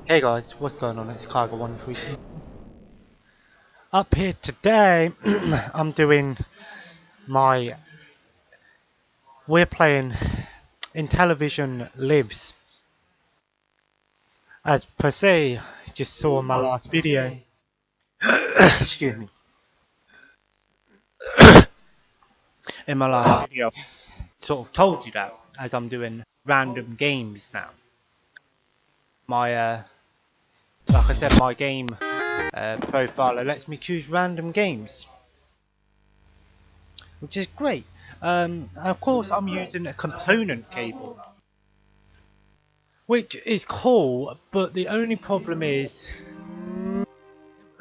Hey guys, what's going on? It's Cargo132. Up here today, I'm doing my. We're playing Intellvision Lives. As per se, just saw in my last video. Excuse me. In my last video, sort of told you that as I'm doing random games now. My, like I said, my game profile lets me choose random games, which is great. Of course, I'm using a component cable, which is cool, but the only problem is, it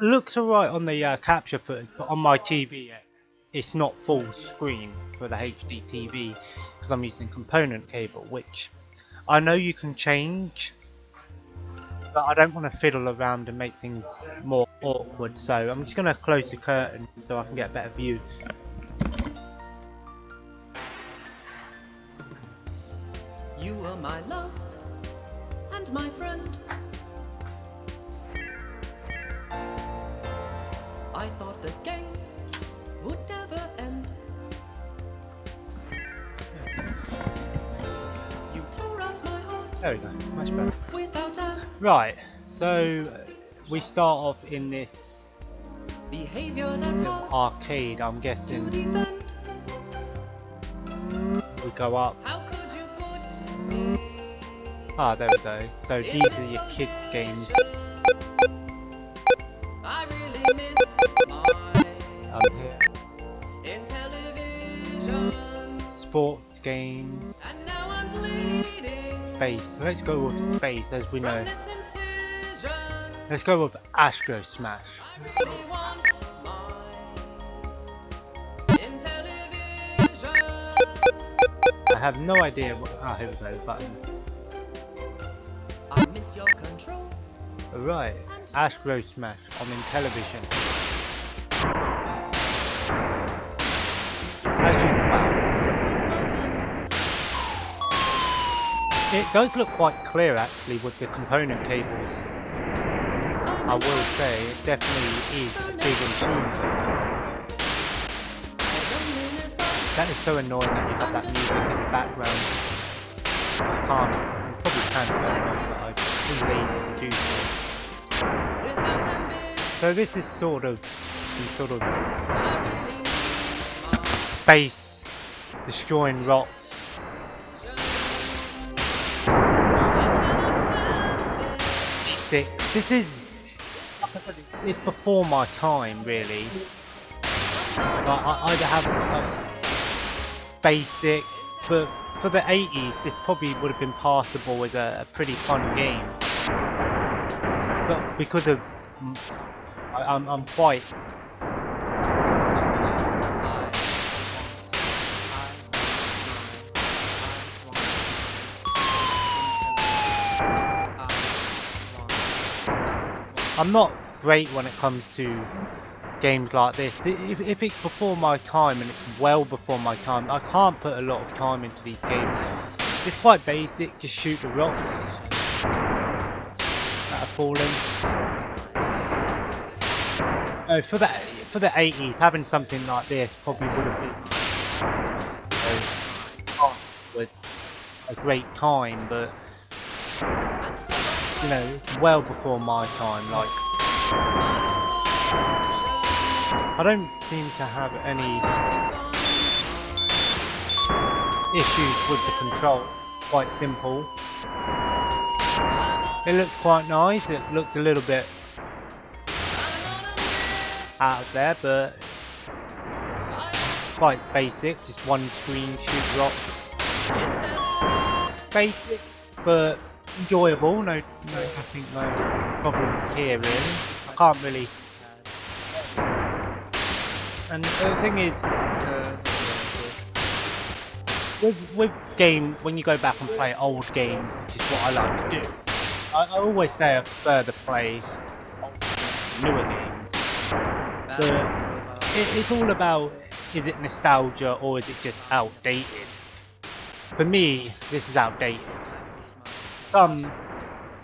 looks alright on the capture footage, but on my TV it's not full screen for the HD TV because I'm using component cable, which I know you can change, but I don't want to fiddle around and make things more awkward, so I'm just going to close the curtain so I can get a better view. You were my love and my friend. I thought the game would never end. You tore out my heart. There we go, much better. Without a Right, so we start off in this behavior that's hard arcade, I'm to guessing. defend. We go up. How could you put me? Ah, there we go. So these are your kids' games. I really miss my Here. Intellivison. Sports games. And now I'm bleeding. Space. Let's go with space, as we know. From this incision. Let's go with Astro Smash. I really want my Intellivison. I have no idea what. Ah, here we go. The button. I miss your control. Right. Astro Smash on Intellvision. As you it does look quite clear actually with the component cables. I will say it definitely is a big improvement. That is so annoying that you have that music in the background. I can't, I probably can turn it off, but I'm too lazy to do so. So this is sort of space destroying rocks. This is, like I said, it's before my time really. I'd have basic, but for the 80s this probably would have been passable as a pretty fun game. But because of I'm quite I'm not great when it comes to games like this. If it's before my time and it's well before my time, I can't put a lot of time into these games. It's quite basic, just shoot the rocks that are falling. For the 80s, having something like this probably would have been was a great time, but you know, well before my time. Like, I don't seem to have any issues with the control. Quite simple. It looks quite nice. It looks a little bit out there, but quite basic. Just one screen, shoot rocks. Basic, but enjoyable. No, I think no problems here really. I can't really. And the thing is, with game, when you go back and play old games, which is what I like to do, I always say I prefer to play newer games. But it's all about, is it nostalgia or is it just outdated? For me, this is outdated. Some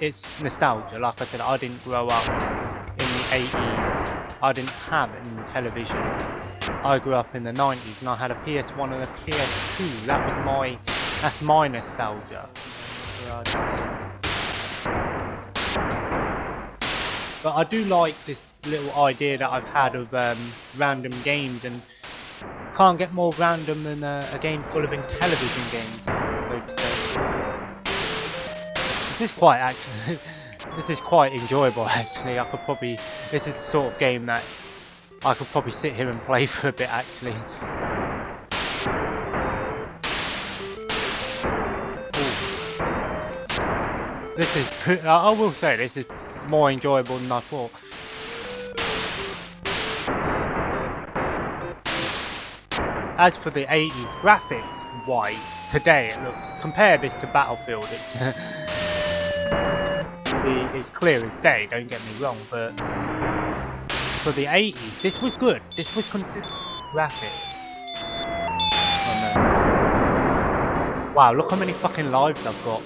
it's nostalgia. Like I said, I didn't grow up in the 80s. I didn't have any television. I grew up in the 90s and I had a PS1 and a PS2. That's my nostalgia. But I do like this little idea that I've had of random games, and can't get more random than a game full of Intellivison games, so to say. This is quite enjoyable actually. This is the sort of game that I could probably sit here and play for a bit actually. I will say this is more enjoyable than I thought. As for the 80s graphics wise, today it looks, compare this to Battlefield, it's clear as day, don't get me wrong, but for the 80s, this was good. This was considered graphics. Oh no. Wow, look how many fucking lives I've got.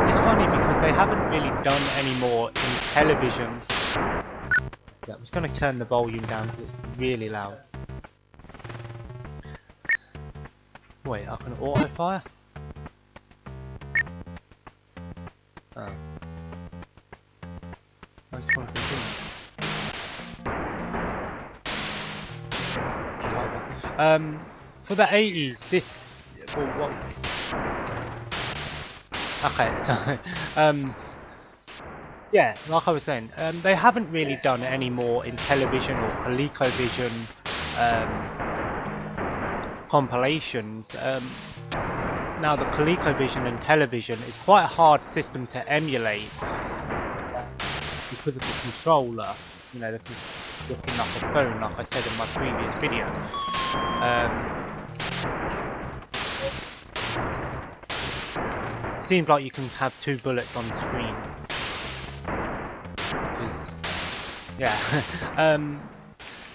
It's funny because they haven't really done any more in television. Yeah, I'm just going to turn the volume down because it's really loud. Wait, I can auto fire? Oh. I just want to continue. For the 80s, this. Well, what? Okay, so yeah, like I was saying, they haven't really done any more in television or ColecoVision compilations. Now the ColecoVision and television is quite a hard system to emulate because of the controller. You know, looking like a phone, like I said in my previous video. Seems like you can have 2 bullets on the screen. Yeah.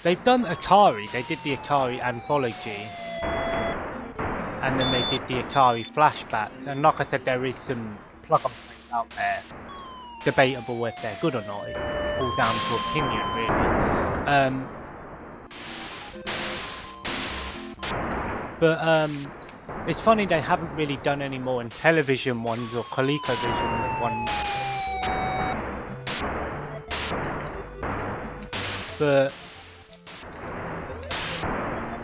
They've done Atari. They did the Atari Anthology. And then they did the Atari flashbacks. And like I said, there is some plug-and-play out there. Debatable if they're good or not. It's all down to opinion, really. But it's funny they haven't really done any more in television ones or ColecoVision ones. But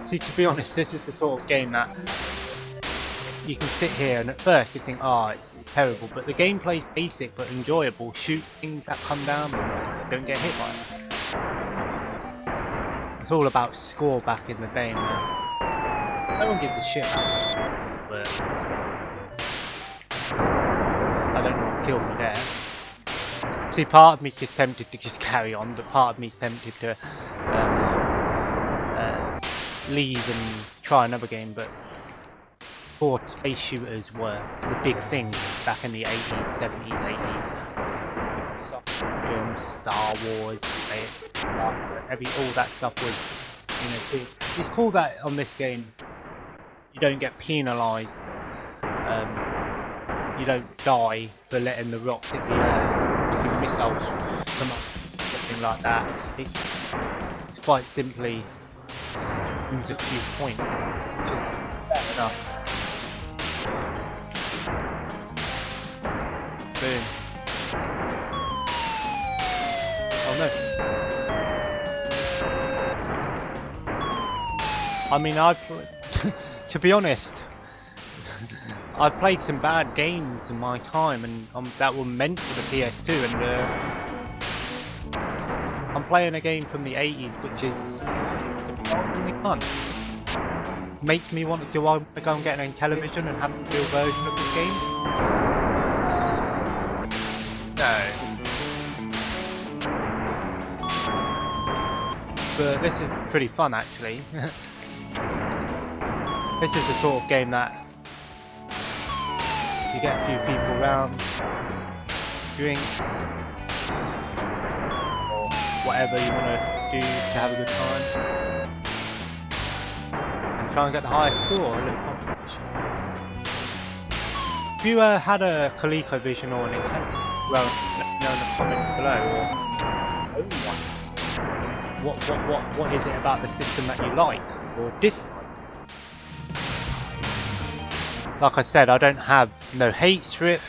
see, to be honest, this is the sort of game that you can sit here and at first you think, oh, it's terrible, but the gameplay's basic but enjoyable. Shoot things that come down and don't get hit by it. It's all about score back in the day, man. No one gives a shit about score, but I don't know what killed me there. See, part of me is tempted to just carry on, but part of me is tempted to leave and try another game, but poor space shooters were the big thing back in the 80s, 70s, 80s. Films, Star Wars, all that stuff was, you know, big. It's cool that on this game you don't get penalised, you don't die for letting the rocks hit the earth, missiles come up, something like that. It's quite simply lose a few points, which is fair enough. Boom. Oh no. I mean, to be honest, I've played some bad games in my time, and that were meant for the PS2, and I'm playing a game from the 80s, which is surprisingly fun. Makes me want to go and get an Intellivison and have a real version of this game. No. But this is pretty fun, actually. This is the sort of game that you get a few people around, drinks, or whatever you want to do to have a good time, and try and get the highest score. A little competition. If you had a ColecoVision or an Intellivison, well, let me know in the comments below, or own one. What is it about the system that you like or dislike? Like I said, I don't have no hate for it,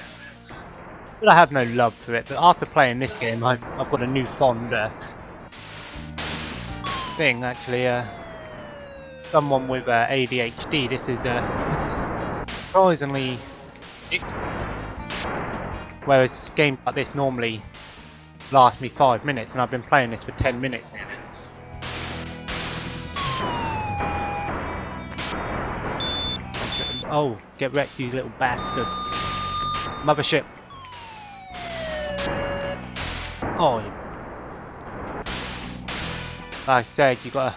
but I have no love for it. But after playing this game, I've got a new fond thing. Actually, someone with ADHD, this is surprisingly. Whereas games like this normally last me 5 minutes, and I've been playing this for 10 minutes now. Oh, get wrecked, you little bastard. Mothership. Oh. Like I said, you gotta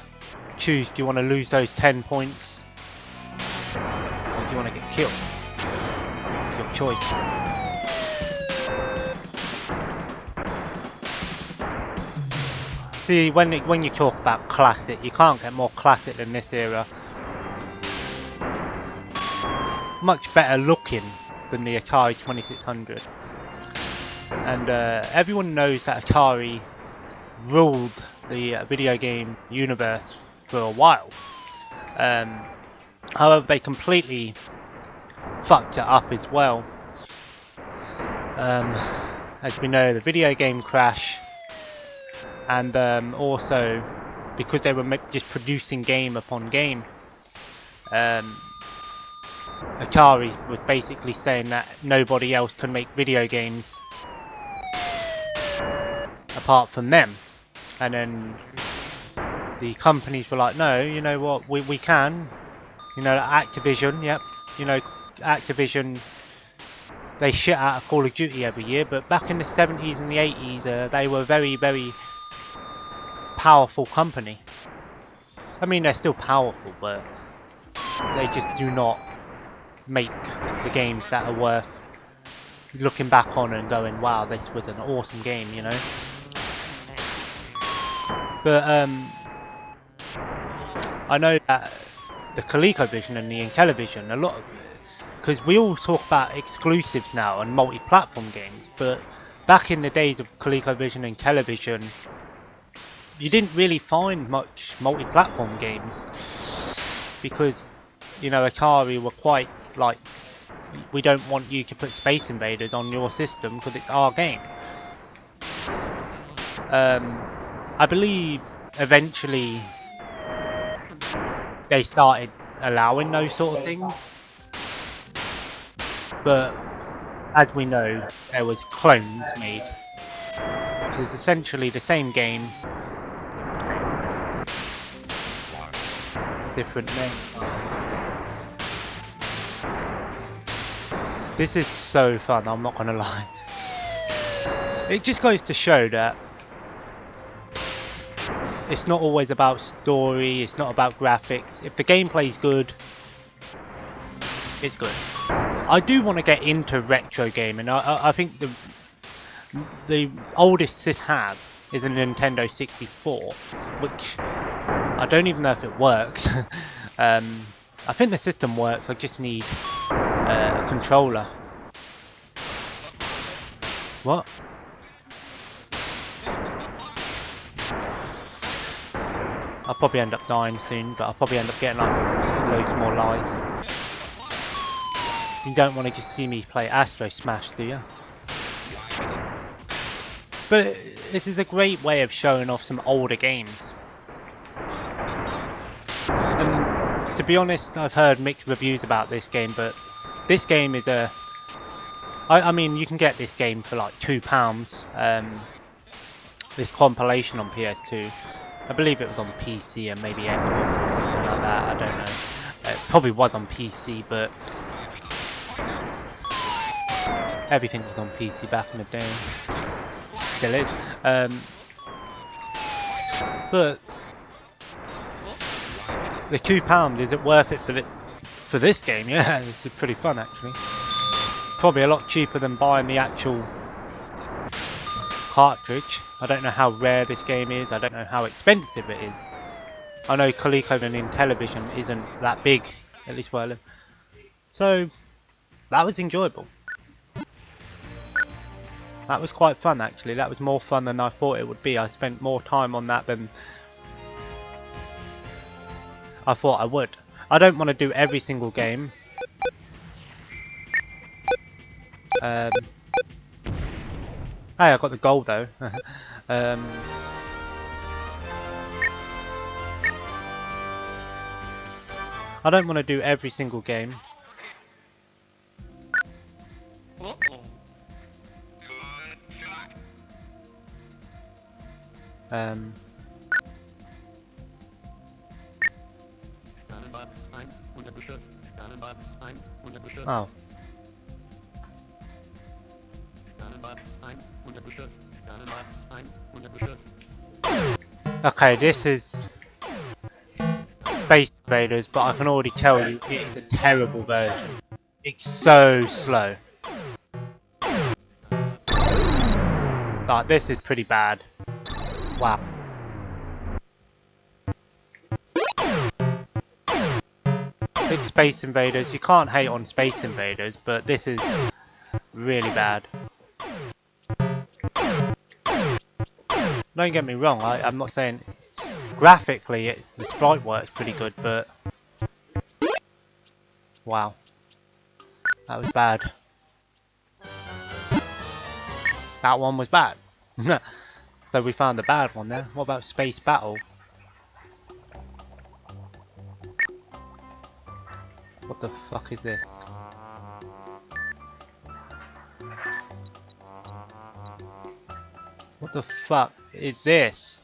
choose, do you want to lose those 10 points? Or do you want to get killed? Your choice. See, when you talk about classic, you can't get more classic than this era. Much better looking than the Atari 2600. And everyone knows that Atari ruled the video game universe for a while. However, they completely fucked it up as well. As we know, the video game crash, and also because they were just producing game upon game, Atari was basically saying that nobody else can make video games apart from them, and then the companies were like, no, you know what, we can, you know, Activision, yep, you know, Activision, they shit out of Call of Duty every year, but back in the 70s and the 80s, they were a very, very powerful company. I mean, they're still powerful, but they just do not make the games that are worth looking back on and going, wow, this was an awesome game, you know. But I know that the ColecoVision and the Intellivison, a lot of, because we all talk about exclusives now and multi-platform games, but back in the days of ColecoVision and Intellivison, you didn't really find much multi-platform games, because, you know, Atari were quite like, we don't want you to put Space Invaders on your system because it's our game. I believe eventually they started allowing those sort of things, but as we know, there was clones made, which is essentially the same game, different names. This is so fun, I'm not gonna lie. It just goes to show that it's not always about story, it's not about graphics. If the gameplay's good, it's good. I do want to get into retro gaming. I think the oldest Sis have is a Nintendo 64, which I don't even know if it works. I think the system works, I just need a controller. What? I'll probably end up dying soon, but I'll probably end up getting like loads more lives. You don't want to just see me play Astro Smash, do you? But this is a great way of showing off some older games. And to be honest, I've heard mixed reviews about this game, but this game is a... I mean, you can get this game for like £2. This compilation on PS2. I believe it was on PC and maybe Xbox or something like that, I don't know. It probably was on PC, but everything was on PC back in the day. Still is. But the £2, is it worth it for this game? Yeah, this is pretty fun actually. Probably a lot cheaper than buying the actual cartridge. I don't know how rare this game is, I don't know how expensive it is. I know ColecoVision and Intellivison isn't that big, at least where I live. So, That was enjoyable. That was quite fun actually. That was more fun than I thought it would be. I spent more time on that than I thought I would. I don't want to do every single game. Hey, I got the gold though. I don't want to do every single game. Oh. Okay, this is Space Invaders, but I can already tell you it is a terrible version. It's so slow. Like, this is pretty bad. Wow. Big Space Invaders, you can't hate on Space Invaders, but this is really bad. Don't get me wrong, I'm not saying graphically the sprite works pretty good, but wow, that was bad. That one was bad. So we found the bad one there. What about Space Battle? What the fuck is this? What the fuck is this?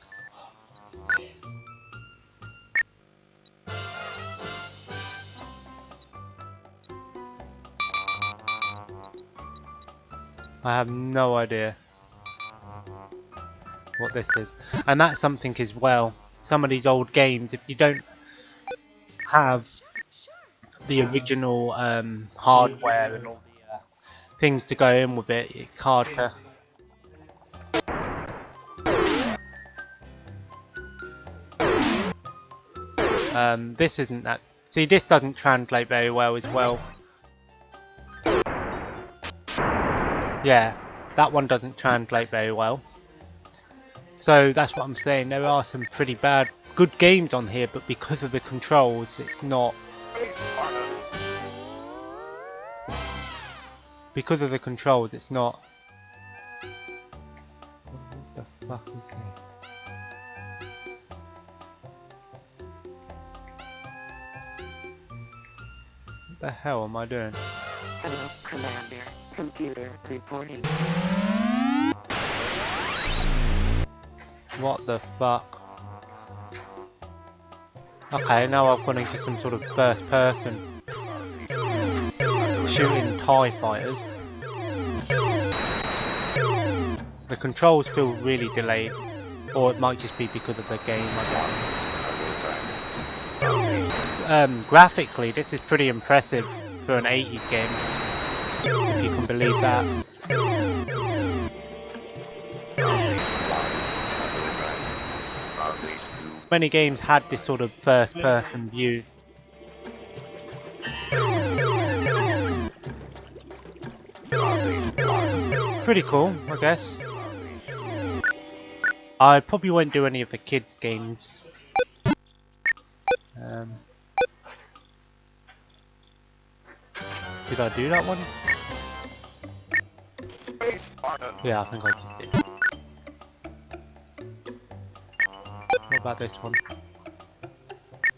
I have no idea what this is. And that's something as well. Some of these old games, if you don't have the original hardware and all the things to go in with it, it's hard to... this isn't that... See, this doesn't translate very well as well. Yeah, that one doesn't translate very well. So that's what I'm saying, there are some pretty bad, good games on here, but because of the controls, it's not... Because of the controls, it's not... What the fuck is this? What the hell am I doing? Hello, Commander. Computer reporting. What the fuck? Okay, now I've gone into some sort of first person shooting TIE fighters. The controls feel really delayed, or it might just be because of the game. Graphically, this is pretty impressive for an 80s game, if you can believe that. Many games had this sort of first-person view. Pretty cool, I guess. I probably won't do any of the kids' games. Did I do that one? Yeah, I think I just did. What about this one?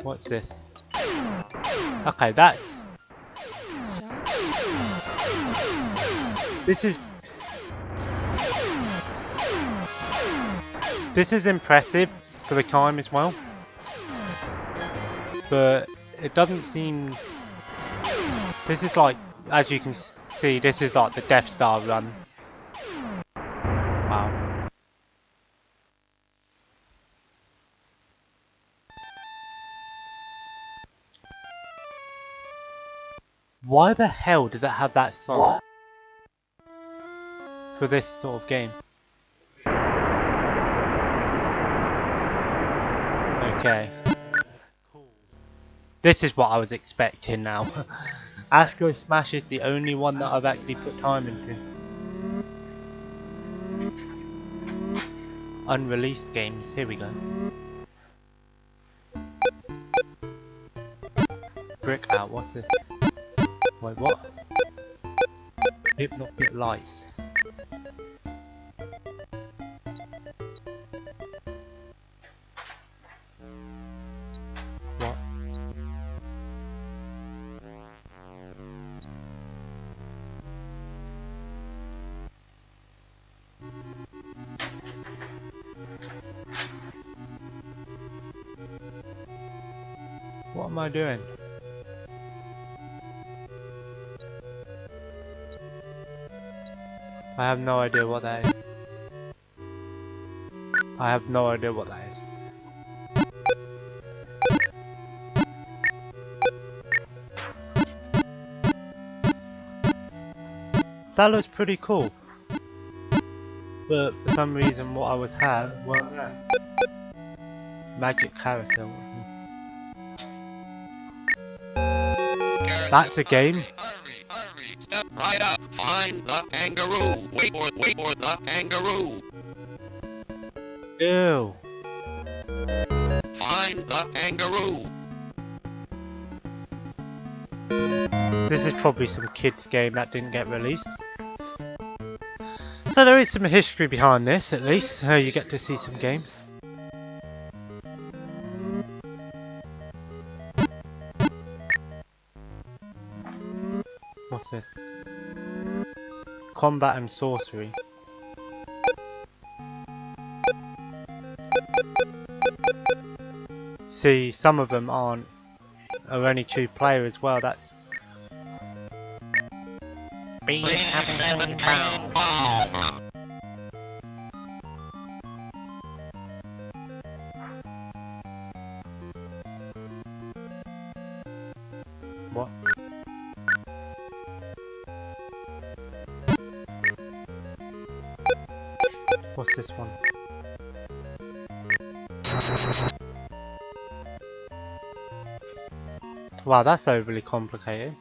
What's this? Okay, that's... This is impressive for the time as well. But it doesn't seem... This is like, as you can see, this is like the Death Star run. Wow. Why the hell does it have that song for this sort of game? Okay. This is what I was expecting now. Astro Smash is the only one that I've actually put time into. Unreleased games, here we go. Brick out, what's this? Wait, what? Hypnotic Lights. What? What am I doing? I have no idea what that is. I have no idea what that is. That looks pretty cool. But for some reason what I was weren't there. Magic Carousel. That's a game. Hurry, step right up. Find the kangaroo. Wait for the kangaroo. Ew. Find the kangaroo. This is probably some kids game that didn't get released. So there is some history behind this at least, so you get to see some games. What's this? Combat and sorcery. See, some of them are only 2 player as well. That's what? What's this one? Wow, that's overly complicated.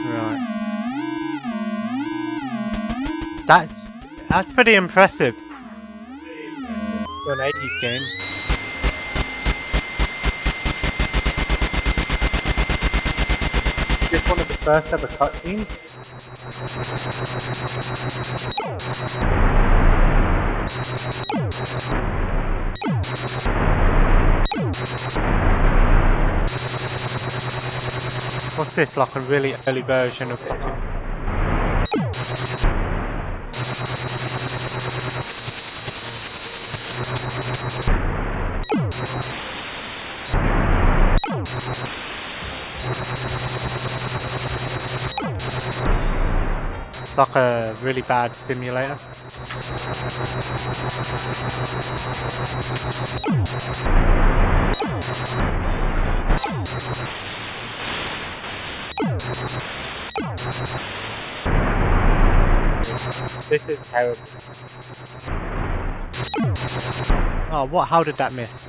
Right. That's pretty impressive for an 80s game. Is this one of the first ever cutscenes? What's this, like a really early version of it's like a really bad simulator. This is terrible. Oh, what? How did that miss?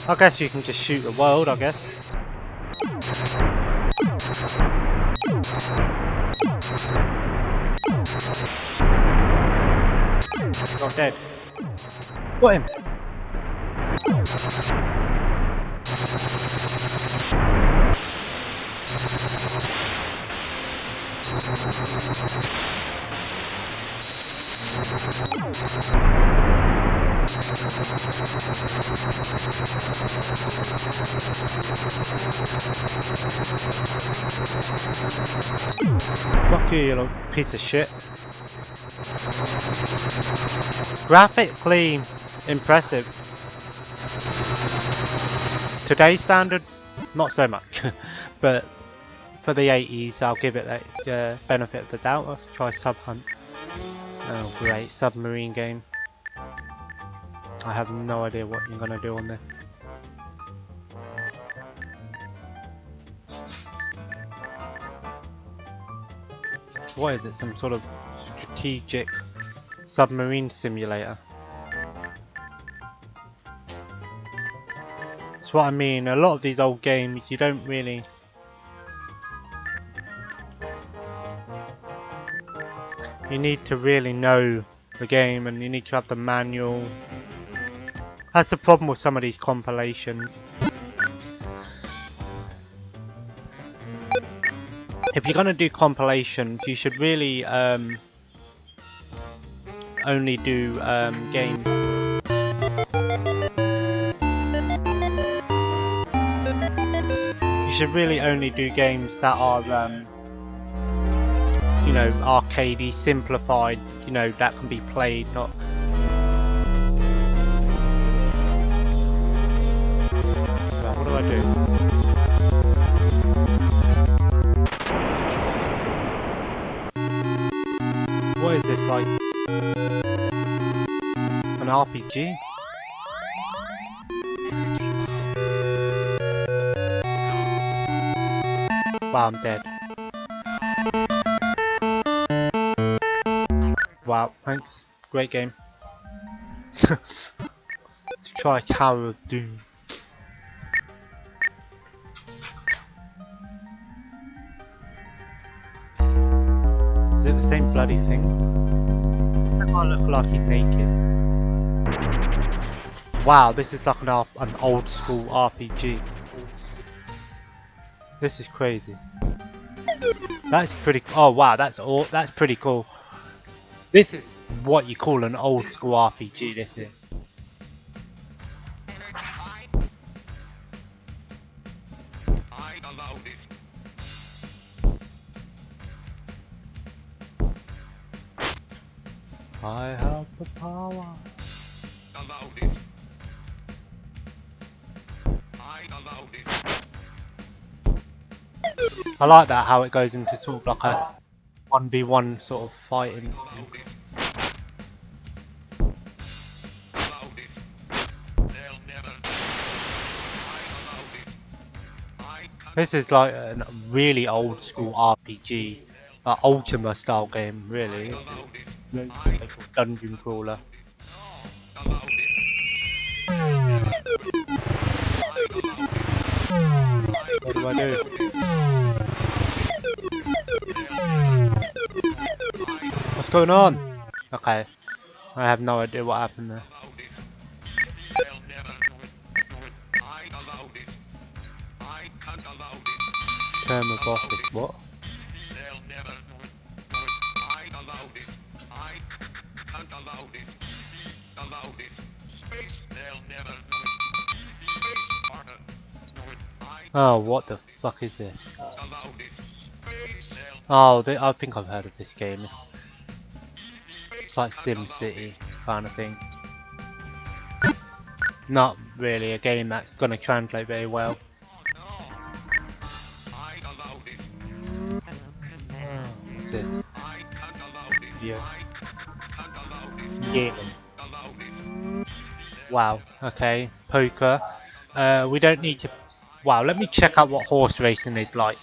I guess you can just shoot the world, I guess. Not dead. Got him. Fuck you, you little piece of shit. Graphically impressive. Today's standard, not so much. But for the 80s, I'll give it the benefit of the doubt. I'll try Sub Hunt. Oh great, submarine game. I have no idea what you're gonna do on there. What is it? Some sort of strategic submarine simulator. That's what I mean. A lot of these old games, you don't really... You need to really know the game, and you need to have the manual. That's the problem with some of these compilations. If you're gonna do compilations, you should really only do games. You should really only do games that are, you know, arcadey, simplified. You know, that can be played, not. Well, what do I do? What is this, like an RPG? Wow, I'm dead. Wow, thanks. Great game. Let's try Tower of Doom. Is it the same bloody thing? Does that guy look like he's naked? Wow, this is like an old school RPG. This is crazy. That's pretty. Oh wow, that's pretty cool. This is what you call an old school RPG. This is. I have the power. I like that, how it goes into sort of like a 1v1 sort of fighting. This is like a really old school RPG, Ultima style game, really. It's like a dungeon crawler. What do I do? What's going on? Okay, I have no idea what happened there. Term of office, what? Oh, what the fuck is this? Oh, I think I've heard of this game. It's like SimCity kind of thing. Not really a game that's gonna translate very well. What's this? Yeah. Gaming. Wow, okay. Poker. We don't need to... Wow, let me check out what horse racing is like.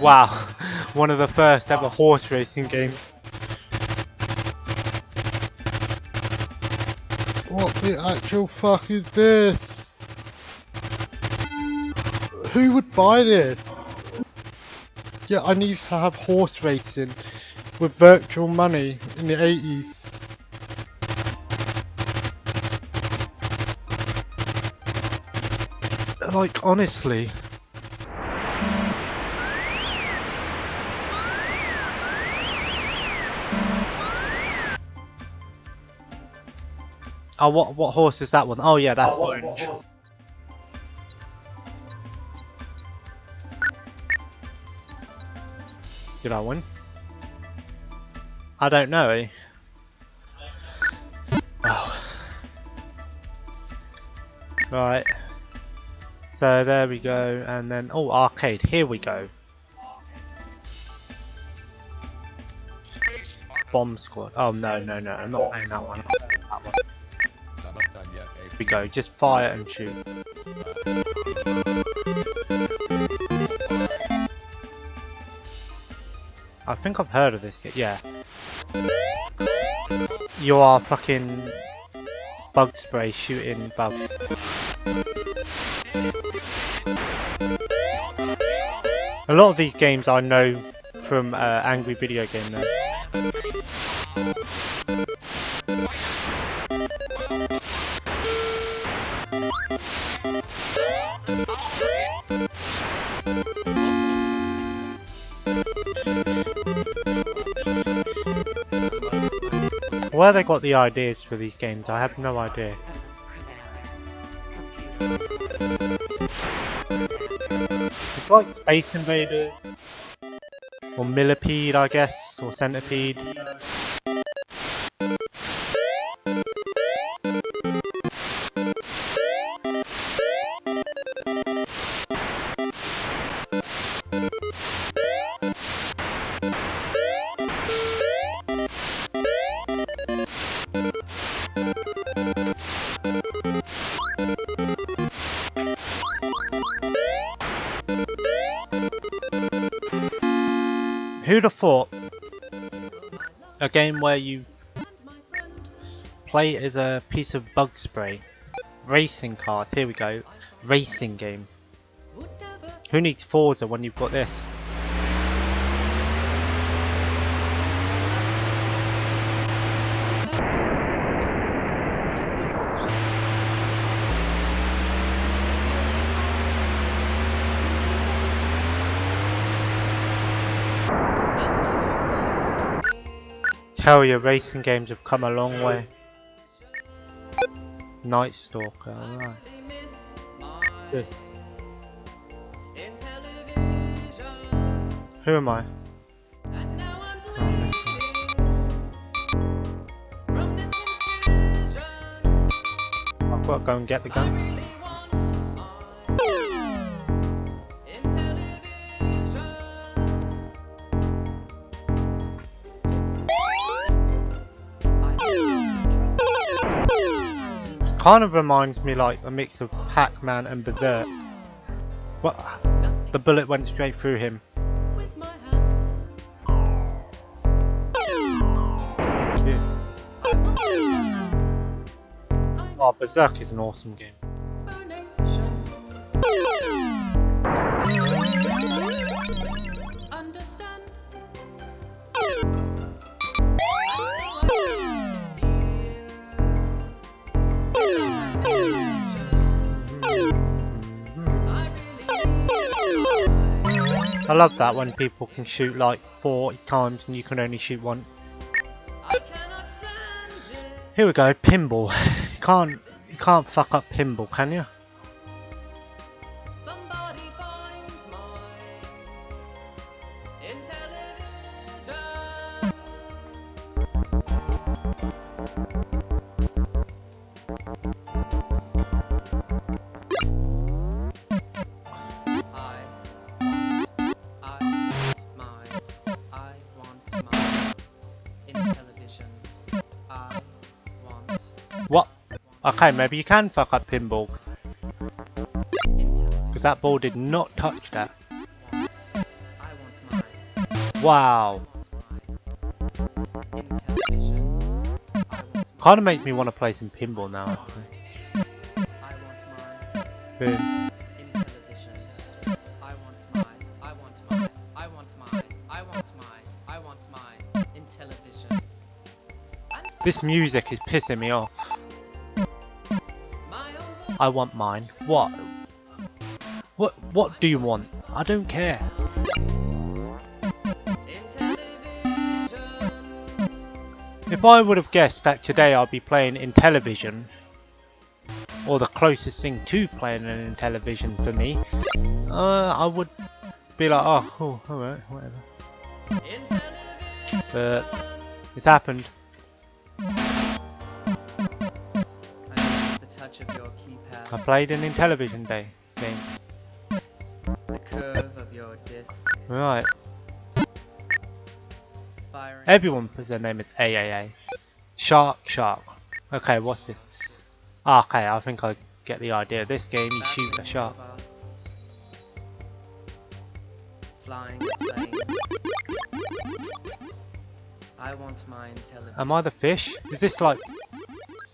Wow, one of the first ever horse racing games. What the actual fuck is this? Who would buy this? Yeah, I need to have horse racing with virtual money in the 80s. Like, honestly. Oh, what horse is that one? Oh yeah, that's orange. Did I win? I don't know, eh? Oh. Right. So there we go, and then oh, arcade. Here we go. Bomb Squad. Oh no, no, no! I'm not playing that one. I'm playing that one. Here we go. Just fire and shoot. I think I've heard of this game. Yeah. You are fucking bug spray shooting bugs. A lot of these games I know from Angry Video Game though. Where they got the ideas for these games, I have no idea. It's like Space Invaders, or Millipede, I guess, or Centipede. Who'd have thought a game where you play as a piece of bug spray, racing cars, here we go, racing game. Who needs Forza when you've got this? Tell you, racing games have come a long way. Night Stalker, alright. This. Who am I? I've got to go and get the gun. Kind of reminds me like a mix of Pac-Man and Berserk. What? The bullet went straight through him. Yeah. Oh, Berserk is an awesome game. I love that when people can shoot like 40 times and you can only shoot one. Here we go, pinball. You can't fuck up pinball, can you? What? Okay, maybe you can fuck up pinball. Because that ball did not touch that. Wow. Kind of makes me want to play some pinball now. Boom. This music is pissing me off. I want mine. What? What do you want? I don't care. If I would have guessed that today I'll be playing Intellivison, or the closest thing to playing an Intellivison for me, I would be like, oh, alright, whatever. But it's happened. I played an Intellivison day. game. The curve of your disc. Right. Firing. Everyone puts their name as AAA. Shark. Okay, what's this? Okay, I think I get the idea. This game, you shoot a shark. Robots. Flying plane. I want my Intellivison. Am I the fish? Is this like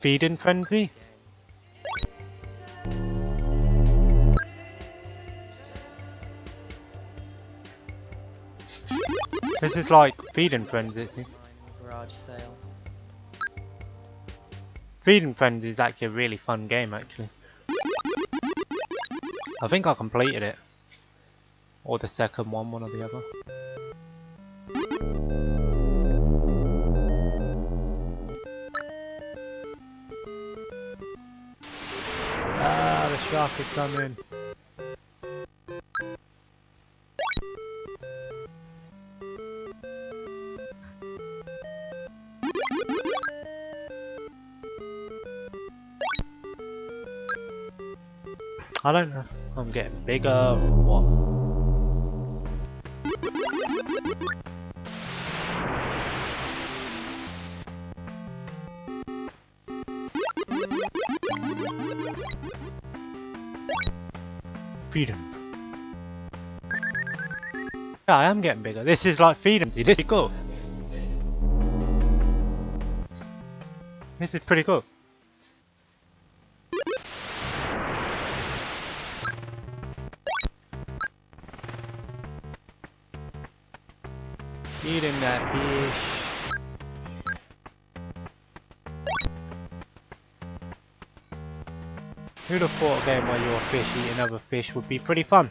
feeding frenzy? This is like feeding frenzy. Garage sale. Feeding frenzy is actually a really fun game, actually. I think I completed it, or the second one or the other. Ah, the shark is coming. I don't know if I'm getting bigger or what. Freedom. Yeah, I am getting bigger. This is like freedom. This is cool. This is pretty cool. Eating that fish. Who'd have thought a game where you're a fish eating other fish would be pretty fun?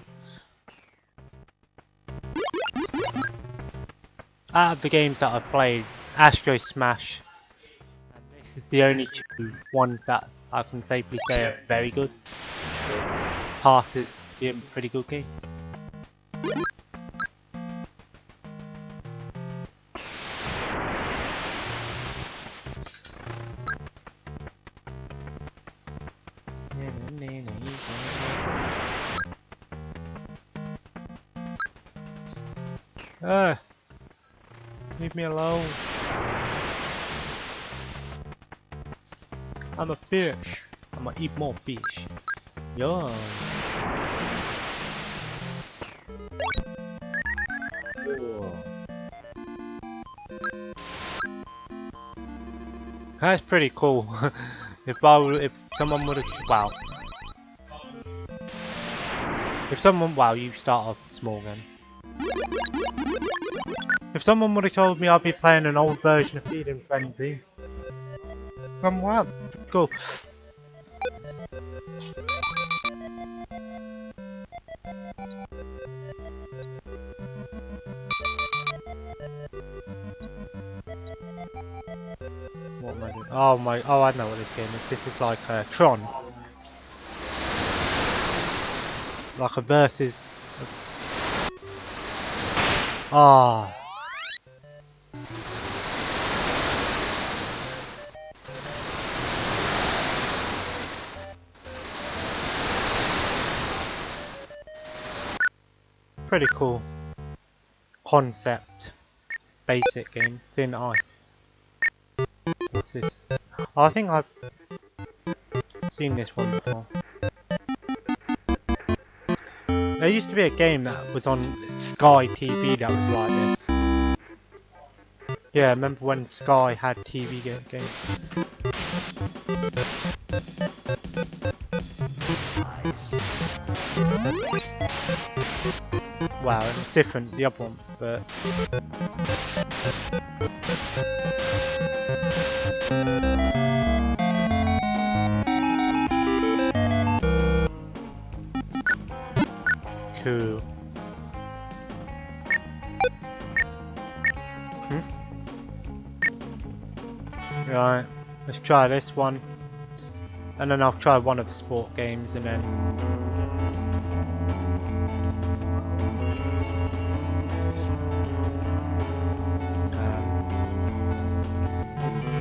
Out of the games that I've played, Astro Smash, and this is the only two ones that I can safely say are very good. Pass is being a pretty good game. Leave me alone. I'm a fish. I'm gonna eat more fish. Yum. That's pretty cool. if someone would have, wow. If someone, wow, you start off small then. If someone would have told me I'd be playing an old version of Feeding Frenzy, wow, cool. What am I doing? Oh I know what this game is. This is like Tron. Like a versus. Ah. Pretty cool concept. Basic game. Thin Ice. What's this? Oh, I think I've seen this one before. There used to be a game that was on Sky TV that was like this. Yeah, I remember when Sky had TV games. Wow, it's different, the other one, but... Cool. Right, let's try this one. And then I'll try one of the sport games and then...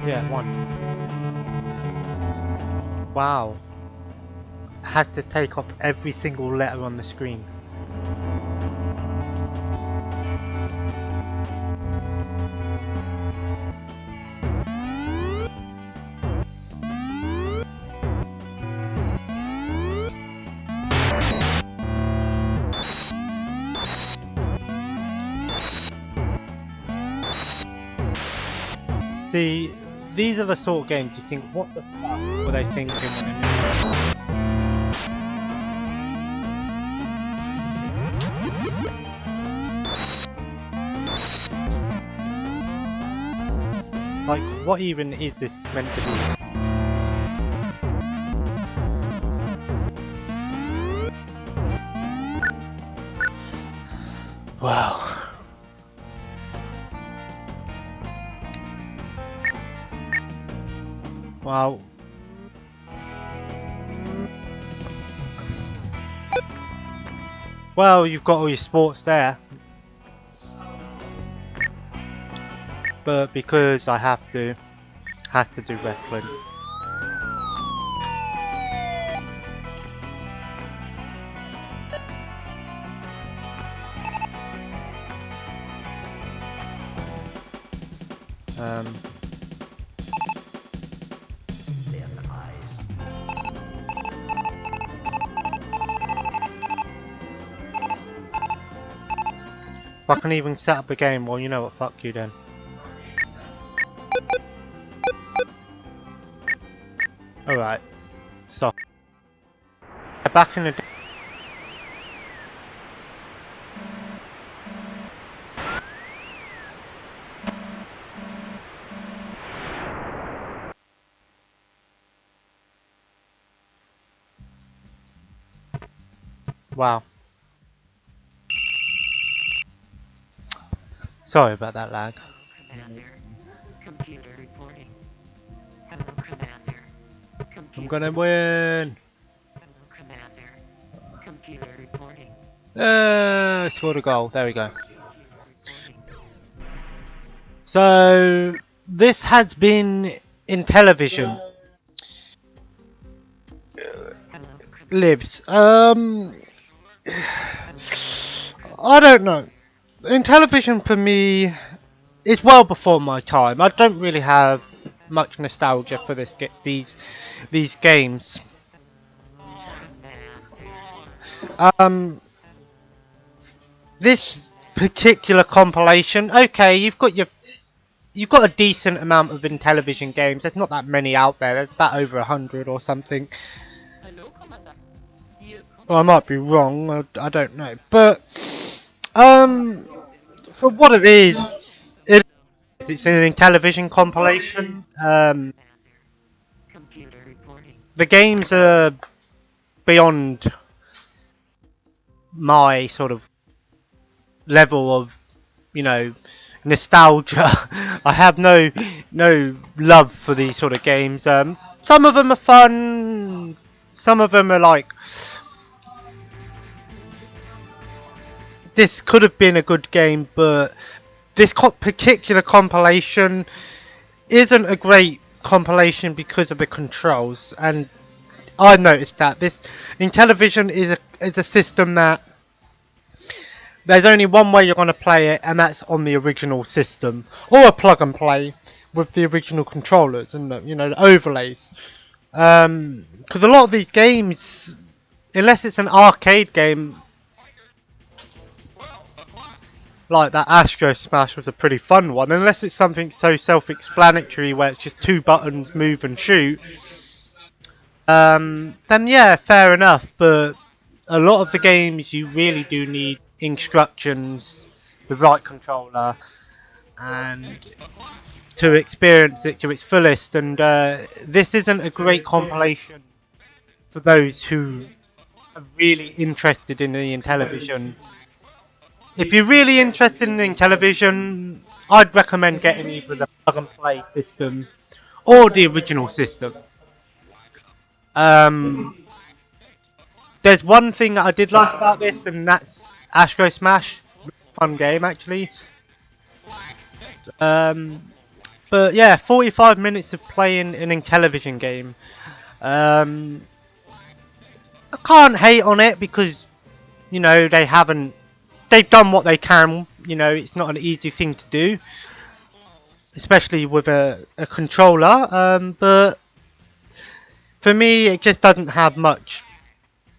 yeah, one. Wow. has to take up every single letter on the screen. See, these are the sort of games you think, what the fuck were they thinking when they made it? Like, what even is this meant to be? Wow. Wow. Well, you've got all your sports there. But because I have to, has to do wrestling. If I can even set up a game, well, you know what, fuck you then. Alright, so back in the day. Wow. Sorry about that lag. Commander. Computer reporting. Hello, Commander. I'm gonna win! Hello, Commander. Computer reporting. Scored a goal, there we go. Reporting. So, this has been Intellvision Lives. I don't know. Intellvision for me is well before my time. I don't really have much nostalgia for these games. This particular compilation, okay, you've got a decent amount of Intellvision games. There's not that many out there. There's about over 100 or something. Hello, Commander. Here, Well, I might be wrong. I don't know, but for what it is, it's an Intellvision compilation. Computer reporting. The games are beyond my sort of level of, you know, nostalgia. I have no love for these sort of games. Some of them are fun. Some of them are like, this could have been a good game, but this particular compilation isn't a great compilation because of the controls. And I noticed that this Intellvision is a system that there's only one way you're going to play it, and that's on the original system, or a plug and play with the original controllers and the, you know, the overlays. Because a lot of these games, unless it's an arcade game, like that Astro Smash was a pretty fun one, unless it's something so self-explanatory where it's just two buttons, move and shoot, then yeah, fair enough. But a lot of the games you really do need instructions, the right controller, and to experience it to its fullest. And this isn't a great compilation for those who are really interested in the Intellvision. If you're really interested in Intellvision, I'd recommend getting either the plug and play system or the original system. There's one thing that I did like about this, and that's Astro Smash. Fun game, actually. But yeah, 45 minutes of playing an Intellvision game. I can't hate on it because, you know, they've done what they can. You know, it's not an easy thing to do, especially with a controller. But for me, it just doesn't have much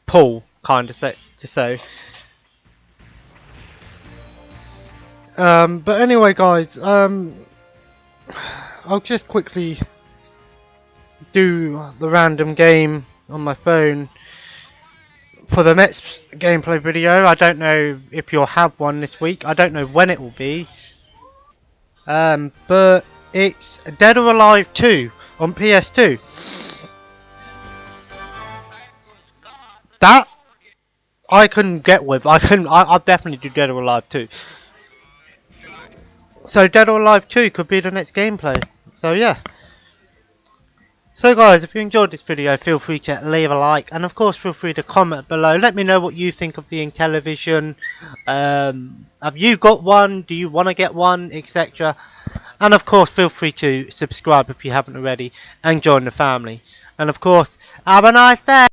pull, kind of to say. But anyway, guys, I'll just quickly do the random game on my phone for the next gameplay video. I don't know if you'll have one this week. I don't know when it will be. But it's Dead or Alive 2 on PS2. That I can get with. I'll definitely do Dead or Alive 2. So Dead or Alive 2 could be the next gameplay. So yeah. So guys, if you enjoyed this video, feel free to leave a like, and of course feel free to comment below. Let me know what you think of the Intellivison. Have you got one? Do you want to get one, etc. And of course feel free to subscribe if you haven't already, and join the family. And of course, have a nice day.